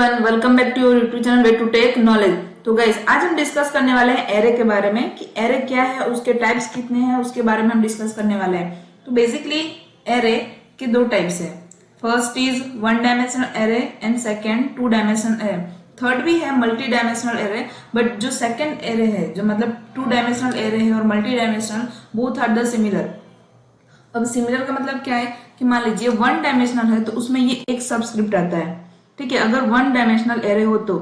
Everyone, welcome back to your YouTube channel way to tech knowledge. तो guys, आज हम discuss करने वाले हैं एरे के बारे में कि एरे क्या है, उसके टाइप्स कितने हैं, उसके बारे में हम डिस्कस करने वाले हैं। तो बेसिकली एरे के दो टाइप्स है। First is one dimensional array and second two dimensional array. Third भी है मल्टी डायमेंशनल एरे, बट जो सेकेंड एरे है, जो मतलब टू डायमेंशनल एरे है और multi dimensional, both are the similar. अब सिमिलर का मतलब क्या है कि मान लीजिए वन डायमेंशनल है तो उसमें ये एक सबस्क्रिप्ट आता है, ठीक है। अगर वन डायमेंशनल एरे हो तो,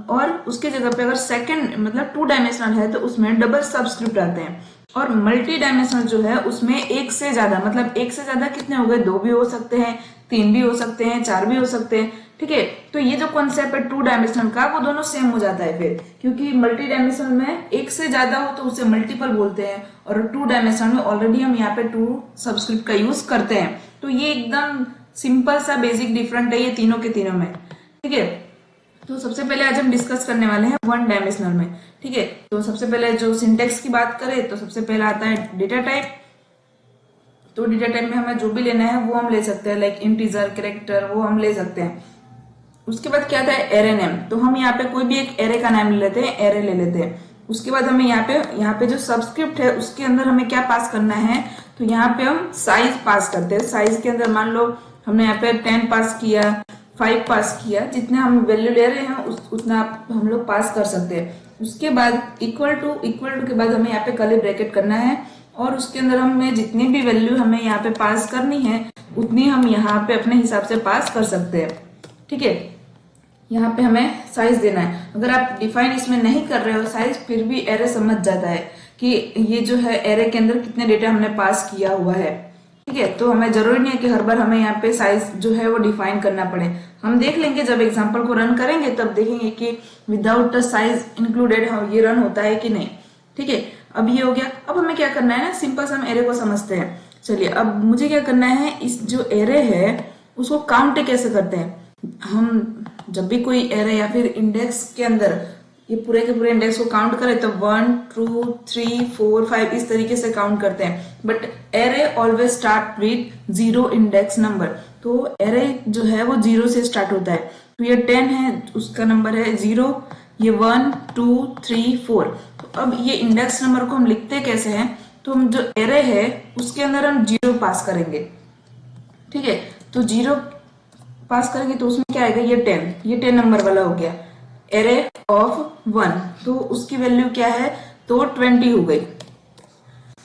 और उसके जगह पे अगर सेकंड मतलब टू डायमेंशनल है तो उसमें डबल सबस्क्रिप्ट आते हैं। और मल्टी डायमेंशनल जो है उसमें एक से ज्यादा, मतलब एक से ज्यादा कितने हो गए, दो भी हो सकते हैं, तीन भी हो सकते हैं, चार भी हो सकते हैं, ठीक है। तो ये जो कॉन्सेप्ट है टू डायमेंशनल का, वो दोनों सेम हो जाता है फिर, क्योंकि मल्टी डायमेंशनल में एक से ज्यादा हो तो उसे मल्टीपल बोलते हैं, और टू डायमेंशनल में ऑलरेडी हम यहाँ पे टू सबस्क्रिप्ट का यूज करते हैं। तो ये एकदम सिंपल सा बेसिक डिफरेंट है ये तीनों के तीनों में, ठीक है। तो सबसे पहले आज हम डिस्कस करने वाले हैं वन डायमेंशनल में, ठीक है। तो सबसे पहले जो सिंटेक्स की बात करें तो सबसे पहले आता है डेटा टाइप। तो डेटा टाइप में हमें जो भी लेना है वो हम ले सकते हैं, लाइक इंटीजर, कैरेक्टर, वो हम ले सकते हैं। उसके बाद क्या आता है एरे नेम। तो हम यहाँ पे कोई भी एक एरे का नाम ले लेते हैं, एरे ले लेते हैं। उसके बाद हमें यहाँ पे जो सबस्क्रिप्ट है उसके अंदर हमें क्या पास करना है, तो यहाँ पे हम साइज पास करते हैं। साइज के अंदर मान लो हमने यहाँ पे 10 पास किया, 5 पास किया, जितना हम वैल्यू ले रहे हैं उतना हम लोग पास कर सकते हैं। उसके बाद इक्वल टू के बाद हमें यहाँ पे कर्ली ब्रैकेट करना है, और उसके अंदर हमें जितनी भी वैल्यू हमें यहाँ पे पास करनी है उतनी हम यहाँ पे अपने हिसाब से पास कर सकते हैं, ठीक है। यहाँ पे हमें साइज देना है। अगर आप डिफाइन इसमें नहीं कर रहे हो साइज, फिर भी एरे समझ जाता है कि ये जो है एरे के अंदर कितने डेटा हमने पास किया हुआ है, ठीक है। तो हमें जरूरी नहीं है कि हर बार हमें यहाँ पे साइज जो है वो डिफाइन करना पड़े। हम देख लेंगे जब एग्जाम्पल को रन करेंगे तब देखेंगे कि विदाउट साइज इंक्लूडेड ये रन होता है कि नहीं, ठीक है। अब ये हो गया। अब हमें क्या करना है ना, सिंपल से हम एरे को समझते हैं। चलिए, अब मुझे क्या करना है, इस जो एरे है उसको काउंट कैसे करते हैं। हम जब भी कोई एरे या फिर इंडेक्स के अंदर ये पूरे के पूरे इंडेक्स को काउंट करें तो 1 2 3 4 5 इस तरीके से काउंट करते हैं। But array always start with 0 index number. तो एरे जो है वो 0 से स्टार्ट होता है। तो ये 10 है, उसका नंबर है 0, ये 1 2 3 4। तो अब ये इंडेक्स नंबर को हम लिखते कैसे हैं, तो हम जो एरे है उसके अंदर हम 0 पास करेंगे, ठीक है। तो 0 पास करेंगे तो उसमें क्या आएगा, ये 10 नंबर वाला हो गया एरे ऑफ 1। तो उसकी वैल्यू क्या है, तो 20 हो गई,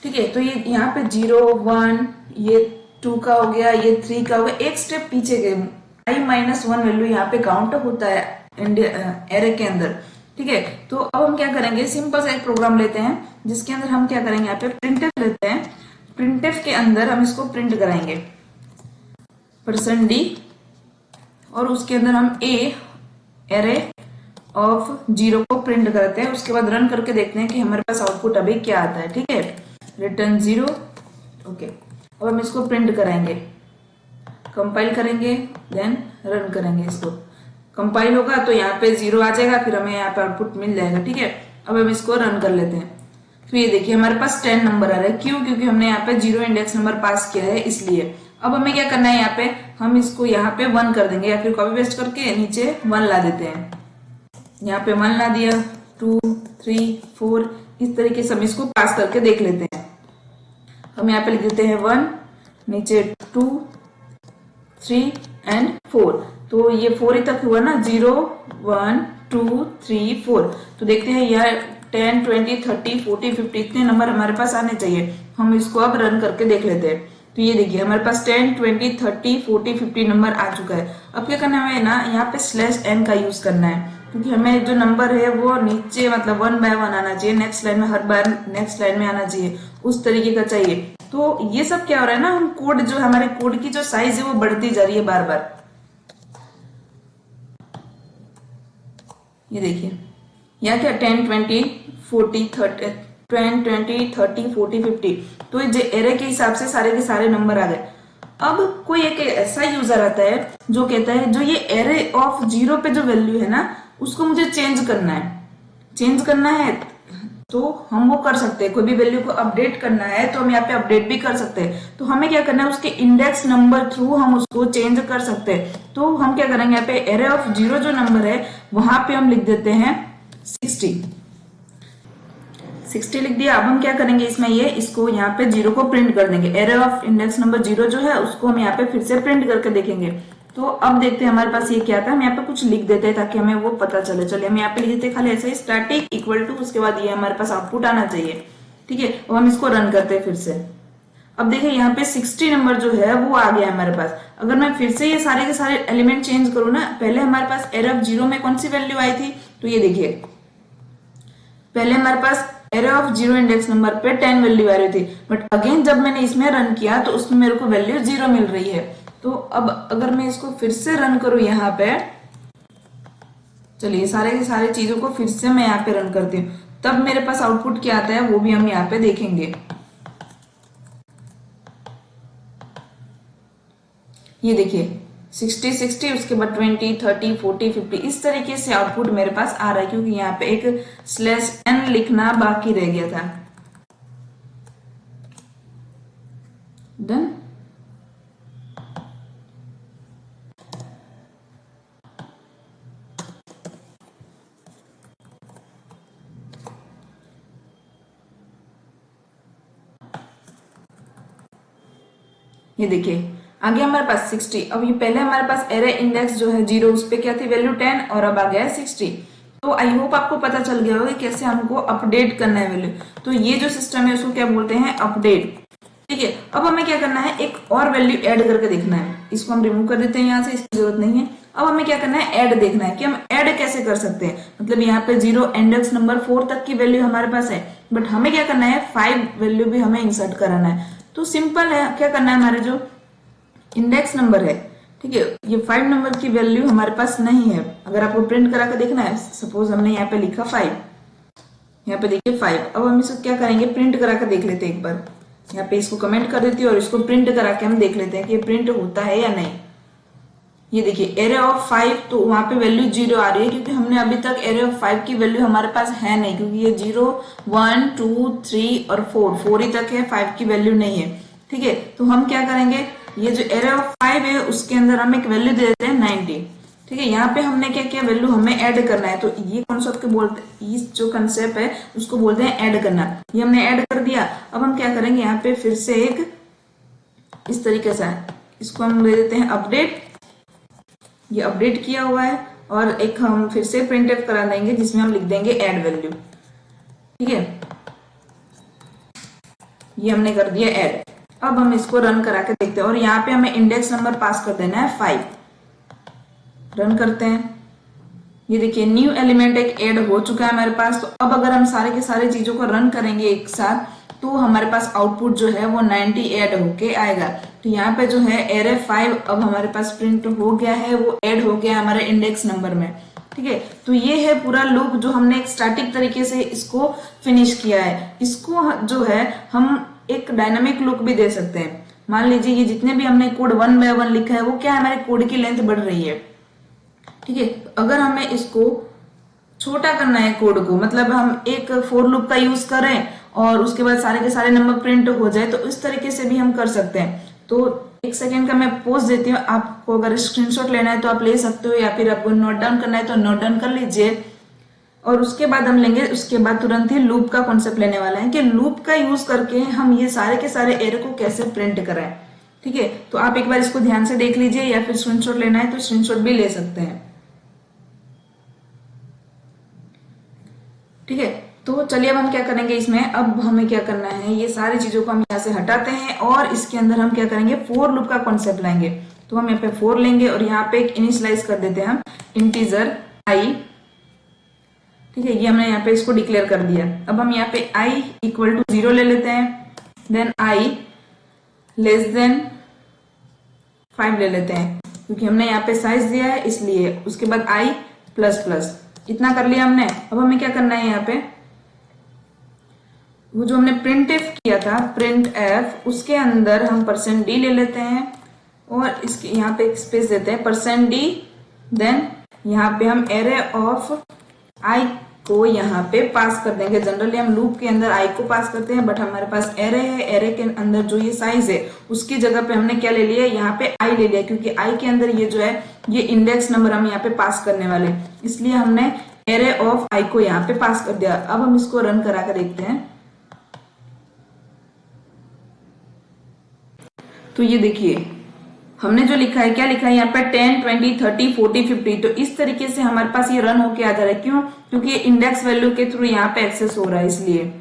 ठीक है। तो ये यहाँ पे 0 1, ये 2 का हो गया, ये 3 का हो गया, एक स्टेप पीछे गए। i-1 वैल्यू यहाँ पे काउंट होता है एरे के अंदर, ठीक है। तो अब हम क्या करेंगे, सिंपल सा एक प्रोग्राम लेते हैं जिसके अंदर हम क्या करेंगे, यहाँ पे प्रिंटफ लेते हैं। प्रिंटफ के अंदर हम इसको प्रिंट कराएंगे %d, और उसके अंदर हम एरे ऑफ 0 को प्रिंट करते हैं। उसके बाद रन करके देखते हैं कि हमारे पास आउटपुट अभी क्या आता है, ठीक है। Return 0, okay. अब हम इसको प्रिंट कराएंगे, कंपाइल करेंगे, देन रन करेंगे। इसको कंपाइल होगा तो यहाँ पे 0 आ जाएगा, फिर हमें यहाँ पे आउटपुट मिल जाएगा, ठीक है। अब हम इसको रन कर लेते हैं। तो ये देखिए हमारे पास 10 नंबर आ रहा है, क्यों, क्योंकि हमने यहाँ पे 0 इंडेक्स नंबर पास किया है, इसलिए। अब हमें क्या करना है, यहाँ पे हम इसको यहाँ पे 1 कर देंगे, या फिर कॉपी पेस्ट करके नीचे 1 ला देते हैं। यहाँ पे 1 ला दिया, 2 3 4, इस तरीके से हम इसको पास करके देख लेते हैं। हम यहाँ पे लिख देते हैं 1, नीचे 2 3 एंड 4। तो ये 4 ही तक हुआ ना, 0 1 2 3 4। तो देखते हैं यार 10 20 30 40 50 इतने नंबर हमारे पास आने चाहिए। हम इसको अब रन करके देख लेते हैं। तो ये देखिए हमारे पास 10 20 30 40 50 नंबर आ चुका है। अब क्या करना है ना, यहाँ पे /n का यूज करना है, क्योंकि हमें जो नंबर है वो नीचे मतलब 1 by 1 आना चाहिए, नेक्स्ट लाइन में हर बार नेक्स्ट लाइन में आना चाहिए, उस तरीके का चाहिए। तो ये सब क्या हो रहा है ना, हम कोड जो हमारे कोड की जो साइज है वो बढ़ती जा रही है बार बार। ये देखिए यहाँ क्या 10 20 40 30 10 20 30 40 50। तो ये एरे के हिसाब से सारे के सारे नंबर आ गए। अब कोई एक ऐसा यूजर आता है जो कहता है जो ये एरे ऑफ 0 पे जो वैल्यू है ना उसको मुझे चेंज करना है। तो हम वो कर सकते हैं, कोई भी वैल्यू को अपडेट करना है तो हम यहाँ पे अपडेट भी कर सकते हैं। तो हमें क्या करना है, उसके इंडेक्स नंबर थ्रू हम उसको चेंज कर सकते हैं। तो हम क्या करेंगे, यहाँ पे एरे ऑफ 0 जो नंबर है वहां पे हम लिख देते हैं 60 लिख दिया। अब हम क्या करेंगे, इसमें ये इसको यहाँ पे 0 को प्रिंट कर देंगे। एरे ऑफ इंडेक्स नंबर 0 जो है उसको हम यहाँ पे फिर से प्रिंट करके देखेंगे। तो अब देखते हैं हमारे पास ये क्या था। हम यहाँ पे कुछ लिख देते हैं ताकि हमें वो पता चले। चलिए हम यहाँ पे लिख देते हैं खाली ऐसे ही स्टैटिक इक्वल टू, उसके बाद ये हमारे पास आउटपुट आना चाहिए। ठीक है, अब हम इसको रन करते हैं फिर से। अब देखिए यहाँ पे 60 नंबर जो है वो आ गया हमारे पास। अगर मैं फिर से ये सारे के सारे एलिमेंट चेंज करूँ ना, पहले हमारे पास एरे ऑफ 0 में कौन सी वैल्यू आई थी, तो ये देखिए पहले हमारे पास एरे ऑफ 0 इंडेक्स नंबर पे 10 वैल्यू आ रही थी, बट अगेन जब मैंने इसमें रन किया तो उसमें मेरे को वैल्यू 0 मिल रही है। तो अब अगर मैं इसको फिर से रन करूं यहाँ पे, चलिए सारे के सारे चीजों को फिर से मैं यहाँ पे रन करती हूँ, तब मेरे पास आउटपुट क्या आता है वो भी हम यहाँ पे देखेंगे। ये देखिए 60 60, उसके बाद 20 30 40 50 इस तरीके से आउटपुट मेरे पास आ रहा है, क्योंकि यहाँ पे एक /n लिखना बाकी रह गया था। डन। ये देखिए आ गया हमारे पास 60। अब ये पहले हमारे पास एरे इंडेक्स जो है 0 उस पे क्या थी वैल्यू 10, और अब आ गया है 60। तो आई होप आपको पता चल गया होगा कैसे हमको अपडेट करना है वैल्यू। तो ये जो सिस्टम है उसको क्या बोलते हैं, अपडेट। ठीक है, अब हमें क्या करना है, एक और वैल्यू ऐड करके देखना है। इसको हम रिमूव कर देते हैं यहाँ से, इसकी जरूरत नहीं है। अब हमें क्या करना है, ऐड देखना है कि हम ऐड कैसे कर सकते हैं। मतलब यहाँ पे 0 इंडेक्स नंबर 4 तक की वैल्यू हमारे पास है, बट हमें क्या करना है 5 वैल्यू भी हमें इंसर्ट कराना है। तो सिंपल है, क्या करना है, हमारे जो इंडेक्स नंबर है, ठीक है, ये 5 नंबर की वैल्यू हमारे पास नहीं है। अगर आपको प्रिंट करा के देखना है, सपोज हमने यहाँ पे लिखा 5, यहाँ पे देखिए 5। अब हम इसको क्या करेंगे, प्रिंट करा के देख लेते हैं एक बार। यहाँ पे इसको कमेंट कर देती है और इसको प्रिंट करा के हम देख लेते हैं कि प्रिंट होता है या नहीं। ये देखिए एरे ऑफ 5, तो वहां पे वैल्यू 0 आ रही है, क्योंकि हमने अभी तक एरे ऑफ 5 की वैल्यू हमारे पास है नहीं, क्योंकि ये 0 1 2 3 और 4 ही तक है, 5 की वैल्यू नहीं है। ठीक है, तो हम क्या करेंगे, ये जो एरे ऑफ 5 है उसके अंदर हम एक वैल्यू दे देते हैं 90। ठीक है, यहाँ पे हमने क्या किया, वैल्यू हमें ऐड करना है। तो ये कॉन्सेप्ट के बोलते, इस जो कंसेप्ट है उसको बोलते हैं ऐड करना। ये हमने ऐड कर दिया। अब हम क्या करेंगे, यहाँ पे फिर से एक इस तरीके से इसको हम दे देते हैं अपडेट। ये अपडेट किया हुआ है, और एक हम फिर से प्रिंटफ करा देंगे जिसमें हम लिख देंगे ऐड वैल्यू। ठीक है, ये हमने कर दिया ऐड। अब हम इसको रन करा के देखते हैं, और यहाँ पे हमें इंडेक्स नंबर पास कर देना है 5। रन करते हैं, ये देखिए न्यू एलिमेंट एक ऐड हो चुका है हमारे पास। तो अब अगर हम सारे के सारे चीजों को रन करेंगे एक साथ, तो हमारे पास आउटपुट जो है वो 90 ऐड होके आएगा। तो यहाँ पे जो है एरे 5 अब हमारे पास प्रिंट हो गया है, वो ऐड हो गया हमारे इंडेक्स नंबर में। ठीक है, तो ये है पूरा लूप जो हमने एक स्टैटिक तरीके से इसको फिनिश किया है। इसको जो है हम एक डायनामिक लूप भी दे सकते हैं। मान लीजिए ये जितने भी हमने कोड 1 बाय 1 लिखा है, वो क्या है, हमारे कोड की लेंथ बढ़ रही है। ठीक है, अगर हमें इसको छोटा करना है कोड को, मतलब हम एक फोर लूप का यूज करें और उसके बाद सारे के सारे नंबर प्रिंट हो जाए, तो इस तरीके से भी हम कर सकते हैं। तो एक सेकेंड का मैं पोज देती हूँ, आपको अगर स्क्रीनशॉट लेना है तो आप ले सकते हो, या फिर आपको नोट डाउन करना है तो नोट डाउन कर लीजिए। और उसके बाद हम लेंगे, उसके बाद तुरंत ही लूप का कॉन्सेप्ट लेने वाला है कि लूप का यूज करके हम ये सारे के सारे एरे को कैसे प्रिंट कराएं। ठीक है, तो आप एक बार इसको ध्यान से देख लीजिए, या फिर स्क्रीनशॉट लेना है तो स्क्रीनशॉट भी ले सकते हैं। ठीक है, तो चलिए अब हम क्या करेंगे इसमें, अब हमें क्या करना है, ये सारी चीजों को हम यहाँ से हटाते हैं और इसके अंदर हम क्या करेंगे, फोर लूप का कॉन्सेप्ट लाएंगे। तो हम यहाँ पे 4 लेंगे और यहाँ पे एक इनिशियलाइज कर देते हैं हम इंटीजर i। ठीक है, ये हमने यहाँ पे इसको डिक्लेयर कर दिया। अब हम यहाँ पे i इक्वल टू 0 ले लेते हैं, देन i लेस देन 5 ले लेते हैं, क्योंकि हमने यहाँ पे साइज दिया है इसलिए। उसके बाद i प्लस प्लस, इतना कर लिया हमने। अब हमें क्या करना है, यहाँ पे वो जो हमने प्रिंट एफ किया था, प्रिंट एफ, उसके अंदर हम %d ले लेते हैं और इसके यहाँ पे एक स्पेस देते हैं %d। देन यहाँ पे हम एरे ऑफ i को यहाँ पे पास कर देंगे। जनरली हम लूप के अंदर आई को पास करते हैं, बट हमारे पास एरे है, एरे के अंदर जो ये साइज है उसकी जगह पे हमने क्या ले लिया, यहाँ पे आई ले लिया, क्योंकि आई के अंदर ये जो है ये इंडेक्स नंबर हम यहाँ पे पास करने वाले, इसलिए हमने एरे ऑफ आई को यहाँ पे पास कर दिया। अब हम इसको रन करा कर देखते हैं। तो ये देखिए हमने जो लिखा है, क्या लिखा है यहाँ पे 10, 20, 30, 40, 50। तो इस तरीके से हमारे पास ये रन होके आ जा रहा है। क्यों? क्योंकि ये इंडेक्स वैल्यू के थ्रू यहाँ पे एक्सेस हो रहा है, इसलिए।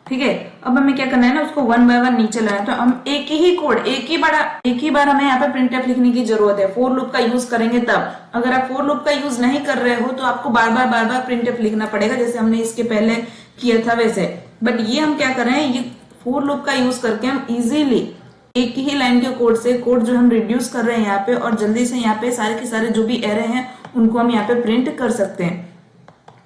ठीक है, अब हमें क्या करना है ना, उसको वन बाय वन नीचे लाना है। तो हम एक ही कोड एक ही बार हमें यहाँ पे प्रिंटफ लिखने की जरूरत है। फोर लूप का यूज करेंगे तब। अगर आप फोर लूप का यूज नहीं कर रहे हो तो आपको बार बार प्रिंटफ लिखना पड़ेगा, जैसे हमने इसके पहले किया था वैसे। बट ये हम क्या कर रहे हैं, ये फोर लूप का यूज करके हम इजीली एक ही लाइन के कोड से कोड जो हम रिड्यूस कर रहे हैं यहाँ पे, और जल्दी से यहाँ पे सारे के सारे जो भी एरे हैं उनको हम यहाँ पे प्रिंट कर सकते हैं।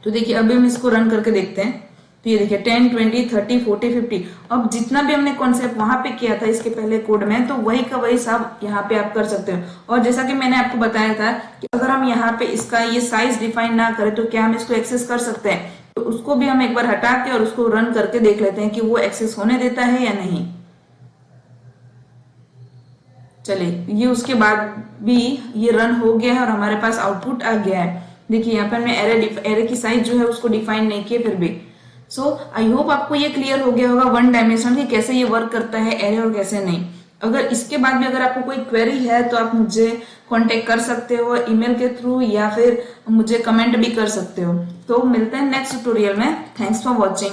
तो देखिए अभी हम इसको रन करके देखते हैं। तो ये देखिए 10, 20, 30, 40, 50। अब जितना भी हमने कॉन्सेप्ट वहां पे किया था इसके पहले कोड में, तो वही का वही सब यहाँ पे आप कर सकते हो। और जैसा कि मैंने आपको बताया था कि अगर हम यहाँ पे इसका ये साइज डिफाइन ना करें तो क्या हम इसको एक्सेस कर सकते हैं, तो उसको भी हम एक बार हटा के और उसको रन करके देख लेते हैं कि वो एक्सेस होने देता है या नहीं। चलिए ये उसके बाद भी ये रन हो गया है और हमारे पास आउटपुट आ गया है। देखिए यहाँ पर मैं एरे की साइज जो है उसको डिफाइन नहीं किया फिर भी। सो आई होप आपको ये क्लियर हो गया होगा वन डायमेंशन की कैसे ये वर्क करता है एरे और कैसे नहीं। अगर इसके बाद भी अगर आपको कोई क्वेरी है तो आप मुझे कांटेक्ट कर सकते हो ईमेल के थ्रू, या फिर मुझे कमेंट भी कर सकते हो। तो मिलते हैं नेक्स्ट ट्यूटोरियल में। Thanks for watching.